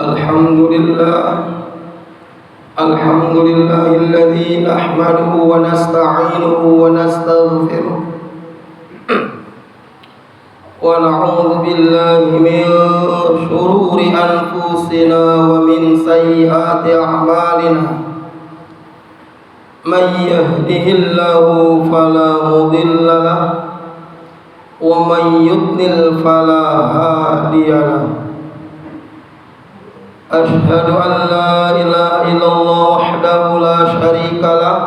Alhamdulillah alladzi nahmaduhu wa nasta'inuhu wa nastaghfiruh wa na'udzu billahi min shururi anfusina wa min sayyiati a'malina man yahdihillahu fala mudilla lahu wa man yudlil fala hadiya lahu. Ashhadu an la ilaha illallah wahdahu la syarika lah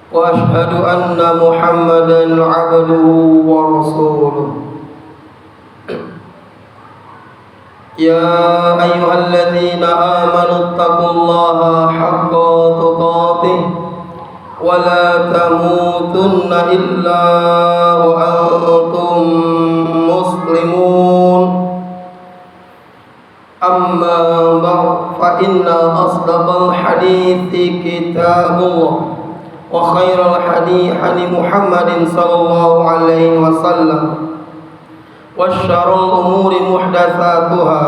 wa ashhadu anna Muhammadan abduhu wa rasuluh. Ya ayyuhalladzina amanu taqullaha haqqa tuqatih wa la tamutunna illa wa antum muslimun. Amma ba'd fa inna asdaqal hadithi kitabullah wa khairal hadi Muhammadin sallallahu alaihi wasallam wa syarrul umuri muhdatsatuha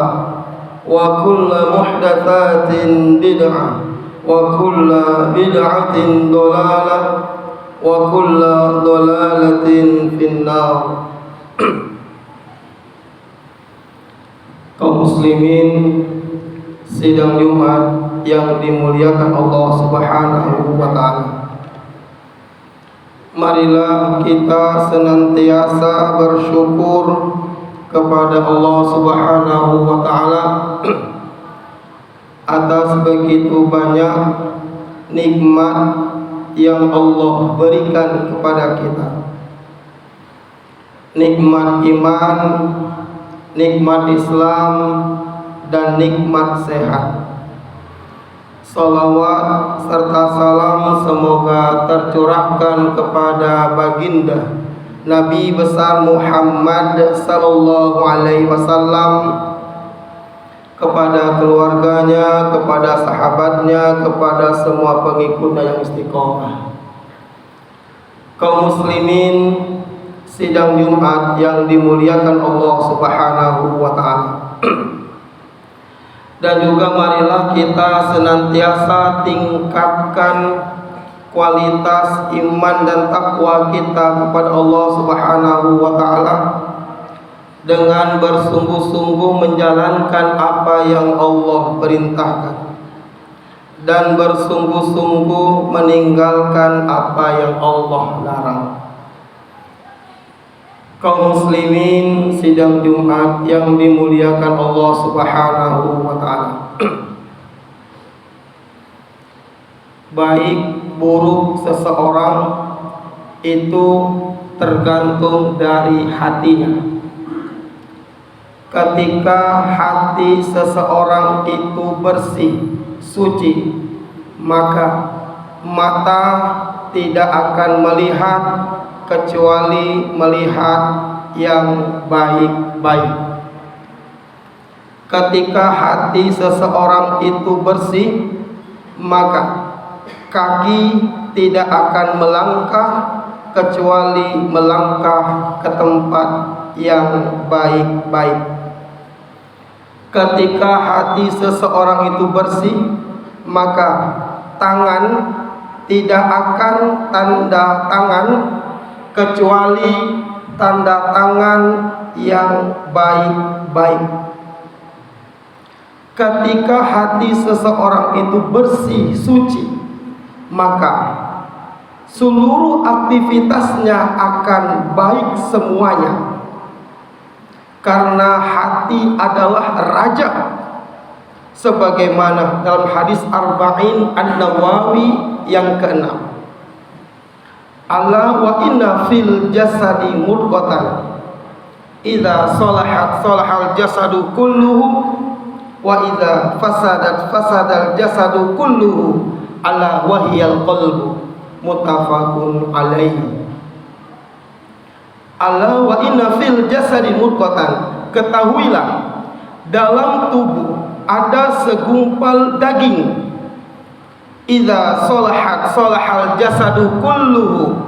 wa kullu muhdatsatin bid'ah wa kullu bid'atin dhalalah wa kullu dhalalatin finnar. Kaum muslimin sidang Jumat yang dimuliakan Allah Subhanahu wa taala. Marilah kita senantiasa bersyukur kepada Allah Subhanahu wa taala atas begitu banyak nikmat yang Allah berikan kepada kita. Nikmat iman, nikmat Islam, dan nikmat sehat. Salawat serta salam semoga tercurahkan kepada baginda Nabi besar Muhammad sallallahu alaihi wasallam, kepada keluarganya, kepada sahabatnya, kepada semua pengikutnya yang istiqomah. Kaum muslimin sidang Jumat yang dimuliakan Allah Subhanahu wa taala. Dan juga marilah kita senantiasa tingkatkan kualitas iman dan takwa kita kepada Allah Subhanahu wa taala dengan bersungguh-sungguh menjalankan apa yang Allah perintahkan dan bersungguh-sungguh meninggalkan apa yang Allah larang. Kaum muslimin sidang Jumat yang dimuliakan Allah Subhanahu wa taala. Baik buruk seseorang itu tergantung dari hatinya. Ketika hati seseorang itu bersih, suci, maka mata tidak akan melihat kecuali melihat yang baik-baik. Ketika hati seseorang itu bersih, maka kaki tidak akan melangkah kecuali melangkah ke tempat yang baik-baik. Ketika hati seseorang itu bersih, maka tangan tidak akan tanda tangan kecuali tanda tangan yang baik-baik. Ketika hati seseorang itu bersih, suci, maka seluruh aktivitasnya akan baik semuanya. Karena hati adalah raja, sebagaimana dalam hadis Arba'in An-Nawawi yang ke-6. Ala wa inna fil jasadi mudghatan idza salahat salahal jasadu kulluhu wa idza fasadat fasadal jasadu kulluhu ala wahiyal qalbu muttafaqun alaihi. Ala wa inna fil jasadi mudghatan, ketahuilah dalam tubuh ada segumpal daging. Idza salahat salahal jasadu kulluhu,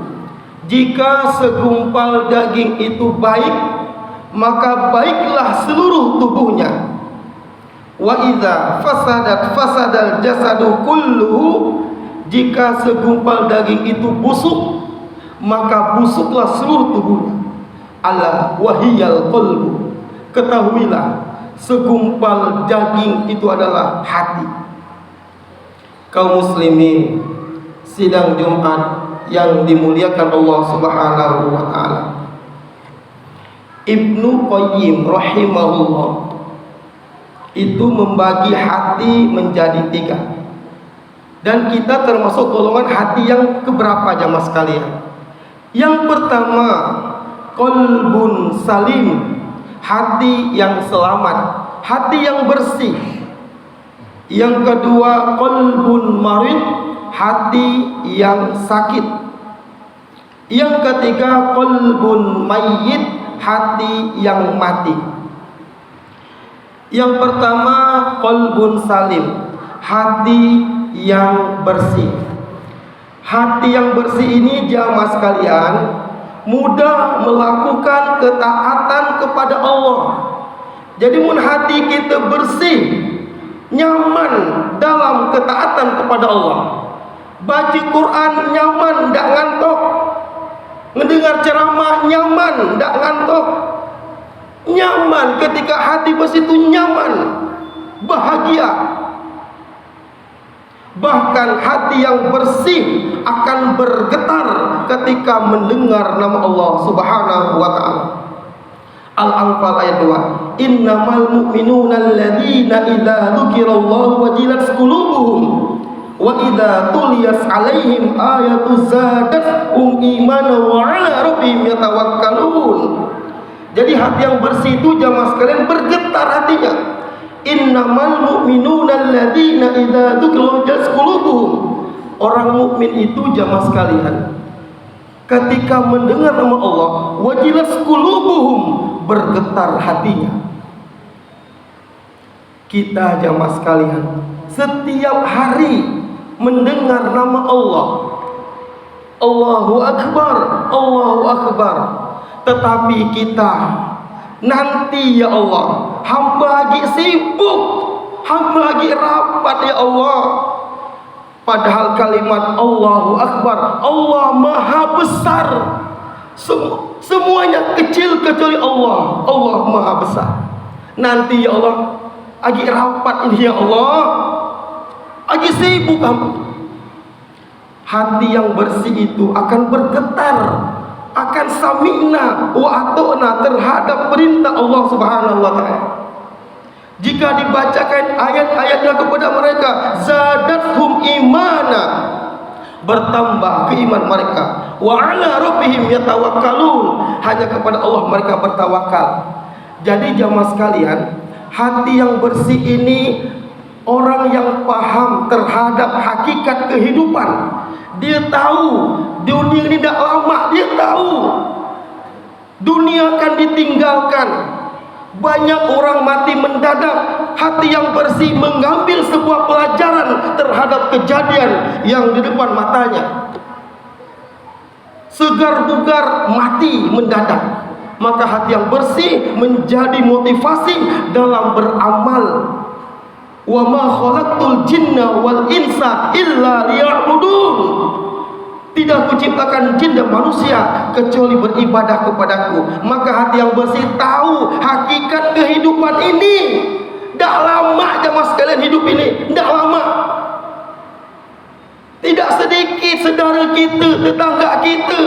jika segumpal daging itu baik, maka baiklah seluruh tubuhnya. Wa idza fasadat fasadal jasadu kulluhu, jika segumpal daging itu busuk, maka busuklah seluruh tubuhnya. Ala wahiyal qalbu, ketahuilah segumpal daging itu adalah hati. Kaum muslimin, sidang Jumat yang dimuliakan Allah Subhanahu wa taala. Ibnu Qayyim rahimahullah itu membagi hati menjadi 3. Dan kita termasuk golongan hati yang keberapa jamaah sekalian? Yang pertama, qalbun salim, hati yang selamat, hati yang bersih. Yang kedua, qalbun marid, hati yang sakit. Yang ketiga, qalbun mayyit, hati yang mati. Yang pertama, qalbun salim, hati yang bersih. Hati yang bersih ini jamaah sekalian mudah melakukan ketaatan kepada Allah. Jadi mun hati kita bersih, nyaman dalam ketaatan kepada Allah. Baca Quran nyaman, ndak ngantuk. Mendengar ceramah nyaman, ndak ngantuk. Nyaman ketika hati bersih itu nyaman, bahagia. Bahkan hati yang bersih akan bergetar ketika mendengar nama Allah Subhanahu wa taala. Al-Anfal ayat 2. Innamal mu'minuna alladzina idza dzukirallahu wajilat qulubuhum wa idza tuliyat 'alaihim ayatu zadatuhum imanan wa 'ala rabbihim yatawakkalun. Jadi hati yang bersih itu jamaah sekalian bergetar hatinya. Innamal mu'minuna alladzina idza dzukira wajilat qulubuhum. Orang mukmin itu jamaah sekalian ketika mendengar nama Allah, wajilat qulubuhum, bergetar hatinya. Kita jamaah sekalian setiap hari mendengar nama Allah, Allahu Akbar, Allahu Akbar. Tetapi kita nanti, ya Allah, hamba lagi sibuk, hamba lagi rapat, ya Allah. Padahal kalimat Allahu Akbar, Allah Maha Besar, semuanya kecil kecuali Allah. Allah Maha Besar. Nanti, ya Allah, lagi rapat ini, ya Allah, lagi sibuk hamba. Hati yang bersih itu akan bergetar, akan sami'na wa ata'na terhadap perintah Allah Subhanahu wa taala. Jika dibacakan ayat-ayatnya kepada mereka, zadathum imana, bertambah keimanan mereka. Wa 'ala rabbihim yatawakkalun, hanya kepada Allah mereka bertawakal. Jadi jamaah sekalian, hati yang bersih ini orang yang paham terhadap hakikat kehidupan. Dia tahu dunia ini tidak lama, dia tahu dunia akan ditinggalkan. Banyak orang mati mendadak. Hati yang bersih mengambil sebuah pelajaran terhadap kejadian yang di depan matanya. Segar bugar mati mendadak. Maka hati yang bersih menjadi motivasi dalam beramal. Wa ma khalaqtul jinna wal insa illa liya'budun. Tidak kuciptakan jin dan manusia kecuali beribadah kepadaku. Maka hati yang bersih tahu hakikat kehidupan ini. Tidak lama jamaah sekalian hidup ini, tidak lama. Tidak sedikit saudara kita, tetangga kita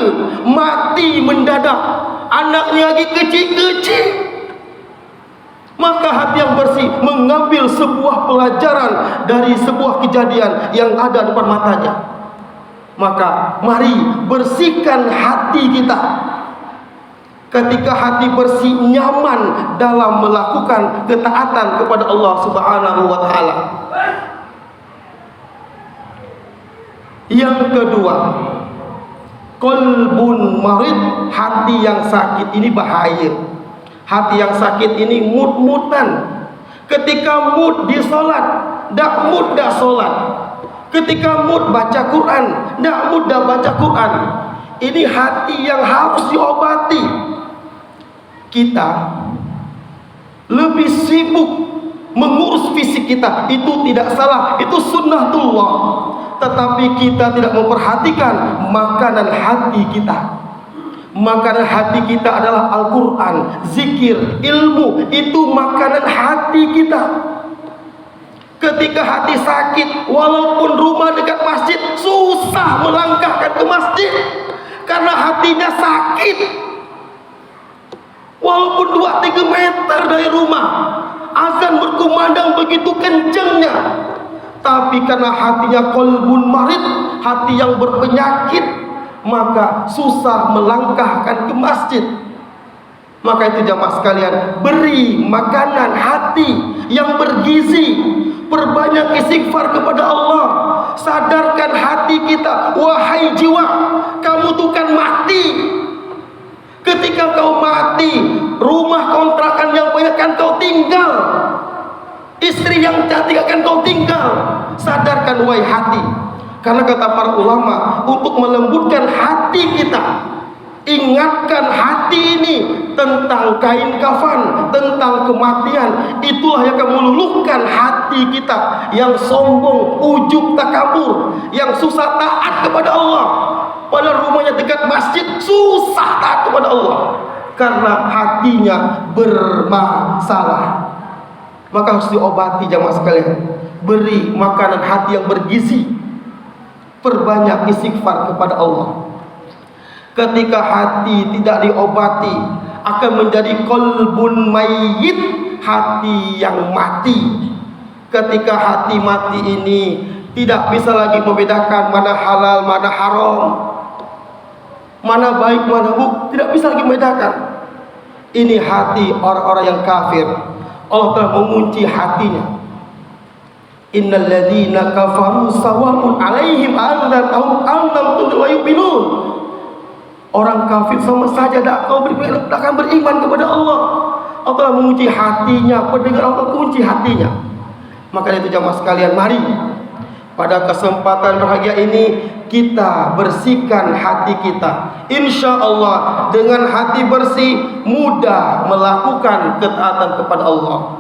mati mendadak, anaknya lagi kecil-kecil. Maka hati yang bersih mengambil sebuah pelajaran dari sebuah kejadian yang ada depan matanya. Maka mari bersihkan hati kita. Ketika hati bersih, nyaman dalam melakukan ketaatan kepada Allah Subhanahu wa taala. Yang kedua, qalbun marid, hati yang sakit. Ini bahaya. Hati yang sakit ini mut-mutan. Ketika mood di solat, dak mood dak solat. Ketika mood baca Quran, dak mood dak baca Quran. Ini hati yang harus diobati. Kita lebih sibuk mengurus fisik kita itu tidak salah, itu sunnatullah. Tetapi kita tidak memperhatikan makanan hati kita. Makanan hati kita adalah Al-Quran, zikir, ilmu. Itu makanan hati kita. Ketika hati sakit, walaupun rumah dekat masjid, susah melangkahkan ke masjid karena hatinya sakit. Walaupun 2-3 meter dari rumah, azan berkumandang begitu kencangnya, tapi karena hatinya qalbun marid, hati yang berpenyakit, maka susah melangkahkan ke masjid. Maka itu jamaah sekalian, beri makanan hati yang bergizi. Perbanyak istighfar kepada Allah. Sadarkan hati kita, wahai jiwa, kamu tuh kan mati. Ketika kau mati, rumah kontrakan yang banyak kan kau tinggal, istri yang cantik akan kau tinggal. Sadarkan wahai hati. Karena kata para ulama, untuk melembutkan hati kita, ingatkan hati ini tentang kain kafan, tentang kematian. Itulah yang akan meluluhkan hati kita yang sombong, ujub, takabur, yang susah taat kepada Allah. Pada rumahnya dekat masjid, susah taat kepada Allah karena hatinya bermasalah. Maka harus diobati jamaah sekalian. Beri makanan hati yang bergizi. Perbanyak istighfar kepada Allah. Ketika hati tidak diobati, akan menjadi qalbun mayyit, hati yang mati. Ketika hati mati ini tidak bisa lagi membedakan mana halal, mana haram, mana baik, mana buruk, tidak bisa lagi membedakan. Ini hati orang-orang yang kafir. Allah telah mengunci hatinya. Innal ladzina kafaru sawa'un 'alaihim anzartahum am lam tunzir la yu'minun. Orang kafir sama saja tak akan beriman kepada Allah. Allah telah mengunci hatinya, pendengar Allah kunci hatinya. Maka itu jamaah sekalian, mari pada kesempatan bahagia ini kita bersihkan hati kita. Insya Allah dengan hati bersih mudah melakukan ketaatan kepada Allah.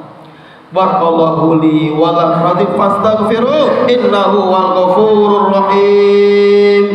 Barakallahu li wa lakum fastaghfiruh innahu wal ghafurur rahim.